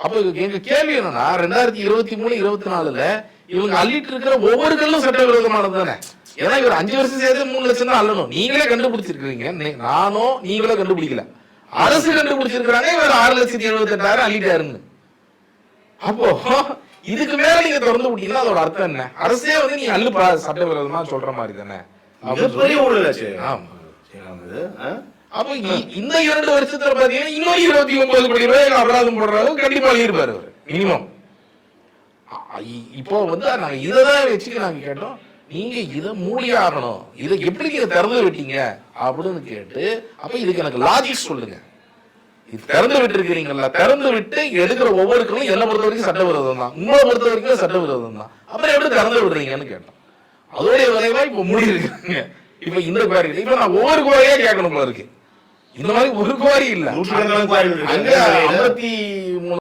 அப்ப எங்க கேள்வி என்னன்னா 2023-24 இவங்க அள்ளிட்டு இருக்கிற ஒவ்வொரு கல்லும் சட்டவிரோதமானது தானே. ஏன்னா இவர் 5 வருஷம் சேர்த்து 3 லட்சம் தான் அள்ளணும். நீங்களே கண்டுபிடிச்சிருக்கீங்க, நானோ நீங்களோ கண்டுபிடிக்கல, அரசு கண்டுபிடிச்சிருக்காங்க. இவர் 6,78,000 அள்ளிட்டாருன்னு. அப்போ இதுக்கு மேல நீங்க திறந்து விட்டீங்கன்னா அதோட அர்த்தம் என்ன? அரசே வந்து நீ அள்ளுப்பா சட்டவிரோதமா சொல்ற மாதிரி தானே. அப்ப இந்த 2 வருஷத்துல பாத்தீங்கன்னா இன்னும் 29 கோடி ரூபாய் அபராதம் போடுறாரு. கண்டிப்பா இருப்பாரு அவரு மினிமம். இப்போ வந்து நாங்க இததான் வச்சுக்க நாங்க கேட்டோம், நீங்க இதை மூடியே ஆகணும், இதை எப்படி நீங்க திறந்து விட்டீங்க அப்படின்னு கேட்டு, அப்ப இதுக்கு எனக்கு லாஜிக் சொல்லுங்க. இது திறந்து விட்டு இருக்கிறீங்களா, திறந்து விட்டு எடுக்கிற ஒவ்வொருக்கும் என்ன பொறுத்த வரைக்கும் சட்டவிரோதம் தான், உங்களை பொறுத்த வரைக்கும் சட்டவிரோதம் தான், அப்புறம் எப்படி திறந்து விடுறீங்கன்னு கேட்டோம். அதோடைய விளைவா இப்ப மூடி இருக்காங்க. இப்ப இந்த குவாரி இப்ப நான் ஒவ்வொரு குவாரியா கேட்கணும் போல இருக்கு. இந்த மாதிரி ஒரு குவாரி இல்ல, 53